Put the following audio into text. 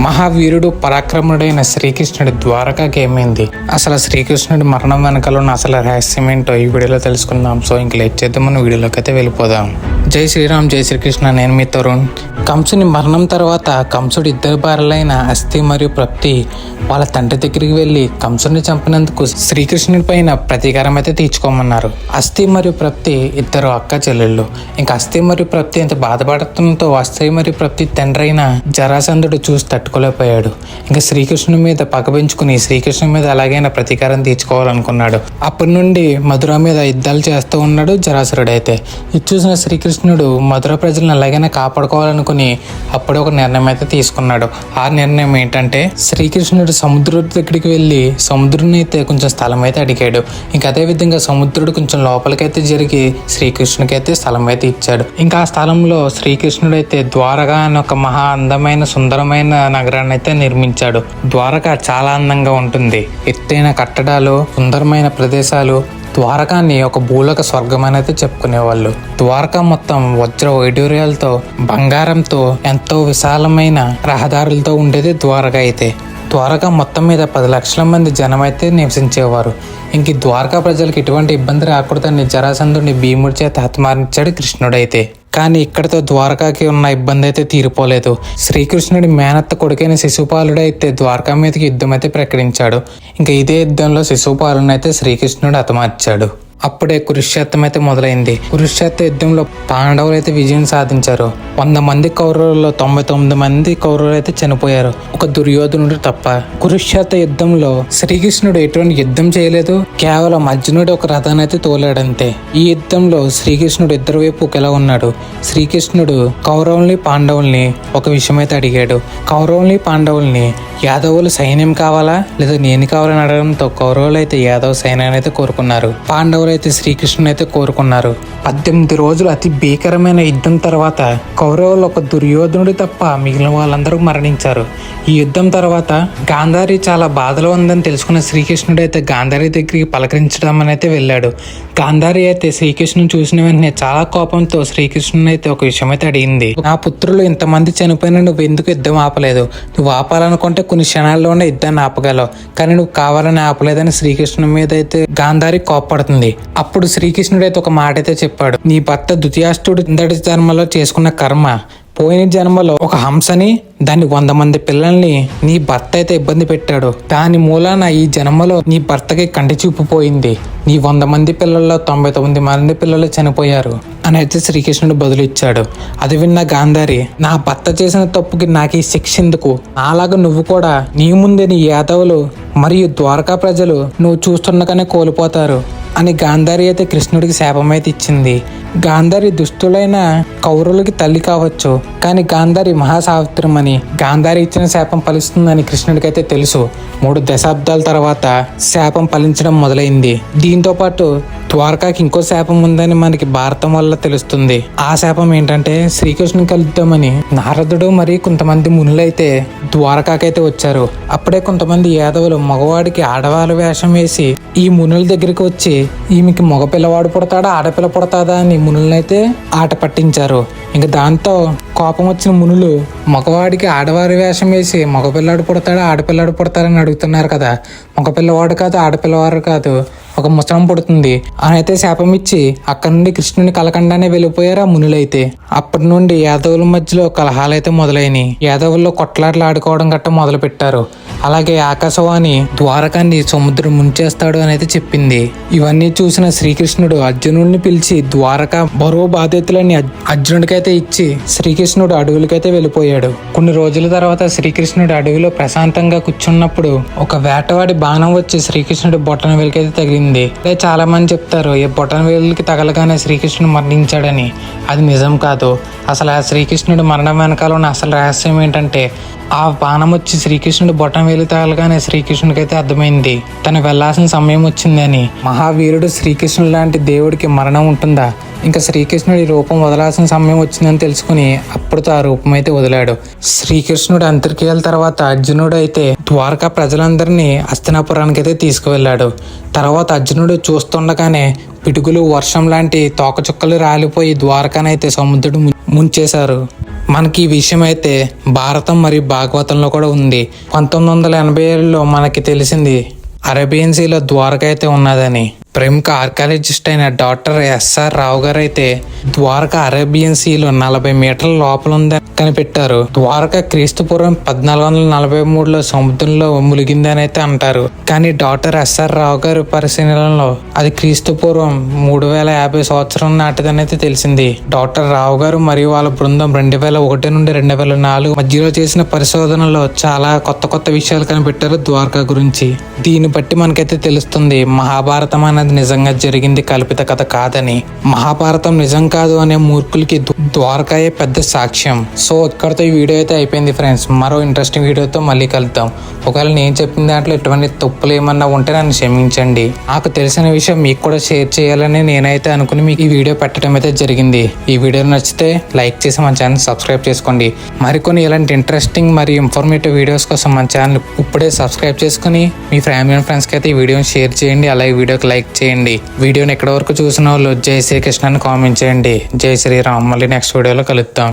మహావీరుడు పరాక్రముడైన శ్రీకృష్ణుడి ద్వారకాకి ఏమైంది, అసలు శ్రీకృష్ణుడి మరణం వెనకాల ఉన్న అసలు రహస్యం ఏంటో ఈ వీడియోలో తెలుసుకుందాం. సో ఇంక లేట్ చేద్దాం, మన వీడియోలోకి అయితే వెళ్ళిపోదాం. జై శ్రీరామ్, జై శ్రీకృష్ణ. నేను మీ తరుణ్. కంసుని మరణం తర్వాత కంసుడి ఇద్దరు భార్యలైన అస్థి మరియు ప్రాప్తి వాళ్ళ తండ్రి దగ్గరికి వెళ్ళి కంసుని చంపినందుకు శ్రీకృష్ణుడి పైన ప్రతీకారం అయితే తీర్చుకోమన్నారు. అస్థి మరియు ప్రాప్తి ఇద్దరు అక్క చెల్లెళ్ళు. ఇంకా అస్థి మరియు ప్రాప్తి ఎంత బాధపడటంతో అస్థి మరియు ప్రాప్తి తండ్రి అయిన జరాసంధుడు చూసి తట్టుకోలేకపోయాడు. ఇంకా శ్రీకృష్ణుడి మీద పగ పెంచుకుని శ్రీకృష్ణుడి మీద ఎలాగైనా ప్రతీకారం తీర్చుకోవాలనుకున్నాడు. అప్పటి నుండి మధుర మీద యుద్ధాలు చేస్తూ ఉన్నాడు జరాసురుడు. అయితే ఇది చూసిన శ్రీకృష్ణుడు మధుర ప్రజలను ఎలాగైనా కాపాడుకోవాలనుకుని అప్పుడే ఒక నిర్ణయం అయితే తీసుకున్నాడు. ఆ నిర్ణయం ఏంటంటే శ్రీకృష్ణుడు సముద్రుడి దగ్గరికి వెళ్ళి సముద్రుని అయితే కొంచెం స్థలం అయితే అడిగాడు. ఇంకా అదే విధంగా సముద్రుడు కొంచెం లోపలికైతే జరిగి శ్రీకృష్ణుడికి అయితే స్థలం అయితే ఇచ్చాడు. ఇంకా ఆ స్థలంలో శ్రీకృష్ణుడు అయితే ద్వారక అని ఒక మహా అందమైన సుందరమైన నగరాన్ని అయితే నిర్మించాడు. ద్వారక చాలా అందంగా ఉంటుంది. ఎత్తైన కట్టడాలు, సుందరమైన ప్రదేశాలు, ద్వారకాన్ని ఒక భూలోక స్వర్గం అనేది చెప్పుకునేవాళ్ళు. ద్వారకా మొత్తం వజ్ర వైడూర్యాలతో, బంగారంతో, ఎంతో విశాలమైన రహదారులతో ఉండేది ద్వారక. అయితే ద్వారకా మొత్తం మీద 10 లక్షల మంది జనం అయితే నివసించేవారు. ఇంక ద్వారకా ప్రజలకు ఎటువంటి ఇబ్బంది రాకూడదని జరాసంధుడిని భీముడి చేత హతమార్చాడు కృష్ణుడైతే. కానీ ఇక్కడితో ద్వారకాకి ఉన్న ఇబ్బంది అయితే తీరిపోలేదు. శ్రీకృష్ణుడి మేనత్త కొడుకైన శిశుపాలుడు అయితే ద్వారకా మీదకి యుద్ధం అయితే ప్రకటించాడు. ఇంకా ఇదే యుద్ధంలో శిశుపాలుని అయితే శ్రీకృష్ణుడు హతమార్చాడు. అప్పుడే కురుక్షేత్రం అయితే మొదలైంది. కురుక్షేత్ర యుద్ధంలో పాండవులు అయితే విజయం సాధించారు. 100 మంది కౌరవుల్లో 99 మంది కౌరవులు అయితే చనిపోయారు, ఒక దుర్యోధనుడు తప్ప. కురుక్షేత్ర యుద్ధంలో శ్రీకృష్ణుడు ఎటువంటి యుద్ధం చేయలేదు, కేవలం అర్జునుడు ఒక రథాన్ని అయితే తోలాడంతే. ఈ యుద్ధంలో శ్రీకృష్ణుడు ఇద్దరు వైపు ఒకేలా ఉన్నాడు. శ్రీకృష్ణుడు కౌరవుల్ని పాండవుల్ని ఒక విషయం అయితే అడిగాడు. కౌరవుల్ని పాండవుల్ని యాదవులు సైన్యం కావాలా లేదా నేను కావాలని అడగడంతో కౌరవులు అయితే యాదవ సైన్యాన్ని అయితే కోరుకున్నారు. పాండవులు అయితే శ్రీకృష్ణుని అయితే కోరుకున్నారు. 18 రోజులు అతి భీకరమైన యుద్ధం తర్వాత కౌరవులు ఒక దుర్యోధనుడు తప్ప మిగిలిన వాళ్ళందరూ మరణించారు. ఈ యుద్ధం తర్వాత గాంధారి చాలా బాధలో ఉందని తెలుసుకున్న శ్రీకృష్ణుడు అయితే గాంధారి దగ్గరికి పలకరించడం అని అయితే వెళ్ళాడు. గాంధారి అయితే శ్రీకృష్ణుని చూసిన వెంటనే చాలా కోపంతో శ్రీకృష్ణుని అయితే ఒక విషయం అయితే అడిగింది. నా పుత్రులు ఇంతమంది చనిపోయినా నువ్వు ఎందుకు యుద్ధం ఆపలేదు? నువ్వు ఆపాలనుకుంటే కొన్ని క్షణాల్లోనే యుద్ధాన్ని ఆపగలవు, కానీ నువ్వు కావాలని ఆపలేదని శ్రీకృష్ణుని మీద అయితే గాంధారి కోప్పడుతుంది. అప్పుడు శ్రీకృష్ణుడు అయితే ఒక మాట అయితే చెప్పాడు. నీ భర్త ధృతరాష్ట్రుడు కిందటి జన్మలో చేసుకున్న కర్మ, పోయిన జన్మలో ఒక హంసని దాన్ని 100 మంది పిల్లల్ని నీ భర్త అయితే ఇబ్బంది పెట్టాడు. దాని మూలాన ఈ జన్మలో నీ భర్తకి కంటి చూపు పోయింది. నీ 100 మంది పిల్లల్లో 99 మంది పిల్లలు చనిపోయారు అని అయితే శ్రీకృష్ణుడు బదులిచ్చాడు. అది విన్న గాంధారి, నా భర్త చేసిన తప్పుకి నాకు ఈ శిక్ష ఎందుకు? అలాగా నువ్వు కూడా నీ ముందే నీ యాదవులు మరియు ద్వారకా ప్రజలు నువ్వు చూస్తుండగానే కోల్పోతారు అని గాంధారి అయితే కృష్ణుడికి శాపం అయితే ఇచ్చింది. గాంధారి దుష్టులైన కౌరవులకి తల్లి కావచ్చు, కానీ గాంధారి మహాసావిత్రమని, గాంధారి ఇచ్చిన శాపం ఫలిస్తుందని కృష్ణుడికి అయితే తెలుసు. 3 దశాబ్దాల తర్వాత శాపం ఫలించడం మొదలైంది. దీంతో పాటు ద్వారకాకి ఇంకో శాపం ఉందని మనకి భారతం వల్ల తెలుస్తుంది. ఆ శాపం ఏంటంటే శ్రీకృష్ణుని కలుద్దామని నారదుడు మరి కొంతమంది మునులైతే ద్వారకాకైతే వచ్చారు. అప్పుడే కొంతమంది యాదవులు మగవాడికి ఆడవాళ్ళ వేషం వేసి ఈ మునుల దగ్గరికి వచ్చి ఈమెకి మగ పిల్లవాడు పుడతాడా ఆడపిల్ల పుడతాదా అని మునులనైతే ఆట పట్టించారు. ఇంకా దాంతో కోపం వచ్చిన మునులు మగవాడికి ఆడవారి వేషం వేసి మగపిల్లాడు పుడతాడా ఆడపిల్లాడు పుడతాడని అడుగుతున్నారు కదా, మగపిల్లవాడు కాదు ఆడపిల్లవాడు కాదు, ఒక ముసలం పుడుతుంది అని అయితే శాపం ఇచ్చి అక్కడి నుండి కృష్ణుని కలకండానే వెళ్ళిపోయారు ఆ మునులైతే. అప్పటి నుండి యాదవుల మధ్యలో కలహాలు అయితే మొదలైనవి. యాదవుల్లో కొట్లాటలు ఆడుకోవడం గట్ట మొదలు పెట్టారు. అలాగే ఆకాశవాణి ద్వారకాన్ని సముద్రం ముంచేస్తాడు అని అయితే చెప్పింది. ఇవన్నీ చూసిన శ్రీకృష్ణుడు అర్జునుడిని పిలిచి ద్వారక బరువు బాధ్యతలని అర్జునుడికైతే ఇచ్చి శ్రీకృష్ణుడు అడవులకైతే వెళ్ళిపోయాడు. కొన్ని రోజుల తర్వాత శ్రీకృష్ణుడు అడవిలో ప్రశాంతంగా కూర్చున్నప్పుడు ఒక వేటవాడి బాణం వచ్చి శ్రీకృష్ణుడు బొట్టన వేలికైతే తగిలింది. అదే చాలా మంది చెప్తారు ఈ బొట్టన వేలికి తగలగానే శ్రీకృష్ణుడు మరణించాడని. అది నిజం కాదు. అసలు ఆ శ్రీకృష్ణుడు మరణం వెనకాల ఉన్న అసలు రహస్యం ఏంటంటే ఆ బాణం వచ్చి శ్రీకృష్ణుడు బొట్టం వేలి తగలగానే శ్రీకృష్ణుడికి అయితే అర్థమైంది తను వెళ్లాల్సిన సమయం వచ్చిందని. మహావీరుడు శ్రీకృష్ణుడు లాంటి దేవుడికి మరణం ఉంటుందా? ఇంకా శ్రీకృష్ణుడి రూపం వదలాల్సిన సమయం వచ్చిందని తెలుసుకుని అప్పుడుతో ఆ రూపం అయితే వదిలాడు. శ్రీకృష్ణుడు అంతర్క్రియల తర్వాత అర్జునుడు అయితే ద్వారకా ప్రజలందరినీ హస్తినాపురానికి అయితే తీసుకువెళ్ళాడు. తర్వాత అర్జునుడు చూస్తుండగానే పిడుగులు వర్షం లాంటి తోకచుక్కలు రాలిపోయి ద్వారకానైతే సముద్రుడు ముంచేశారు. మనకి ఈ విషయం అయితే భారతం మరియు భాగవతంలో కూడా ఉంది. 1987లో మనకి తెలిసింది అరేబియన్ సీలో ద్వారక అయితే ఉన్నదని. ప్రముఖ ఆర్కాలజిస్ట్ అయిన డాక్టర్ ఎస్ఆర్ రావు గారు అయితే ద్వారక అరేబియన్ సీలో 40 మీటర్ల లోపల ఉందని కనిపెట్టారు. ద్వారక క్రీస్తుపూర్వం 1443లో సముద్రంలో మునిగిందని అయితే అంటారు. కానీ డాక్టర్ ఎస్ఆర్ రావు గారి పరిశీలనలో అది క్రీస్తుపూర్వం 3050 సంవత్సరం నాటిదని అయితే తెలిసింది. డాక్టర్ రావు గారు మరియు వాళ్ళ బృందం 2001 నుండి 2004 మధ్యలో చేసిన పరిశోధనలో చాలా కొత్త విషయాలు కనిపెట్టారు ద్వారక గురించి. దీన్ని బట్టి మనకైతే తెలుస్తుంది మహాభారతం అనేది నిజంగా జరిగింది, కల్పిత కథ కాదని. మహాభారతం నిజం కాదు అనే మూర్ఖులకి ద్వారకాయే పెద్ద సాక్ష్యం. సో ఇక్కడతో ఈ వీడియో అయితే అయిపోయింది ఫ్రెండ్స్. మరో ఇంట్రెస్టింగ్ వీడియోతో మళ్ళీ కలుద్దాం. ఒకవేళ నేను చెప్పిన దాంట్లో ఎటువంటి తప్పులు ఏమన్నా ఉంటే నన్ను క్షమించండి. నాకు తెలిసిన విషయం మీకు కూడా షేర్ చేయాలని నేనైతే అనుకుని మీకు ఈ వీడియో పెట్టడం అయితే జరిగింది. ఈ వీడియో నచ్చితే లైక్ చేసి మన ఛానల్ సబ్స్క్రైబ్ చేసుకోండి. మరికొన్ని ఇలాంటి ఇంట్రెస్టింగ్ మరియు ఇన్ఫర్మేటివ్ వీడియోస్ కోసం మన ఛానల్ ఇప్పుడే సబ్స్క్రైబ్ చేసుకుని మీ ఫ్యామిలీ అండ్ ఫ్రెండ్స్కి అయితే ఈ వీడియోని షేర్ చేయండి. అలాగే వీడియోకి లైక్ చేయండి. వీడియోని ఎక్కడి వరకు చూసిన వాళ్ళు జై శ్రీకృష్ణ అని కామెంట్ చేయండి. జై శ్రీరామ్. మళ్ళీ నెక్స్ట్ వీడియోలో కలుద్దాం.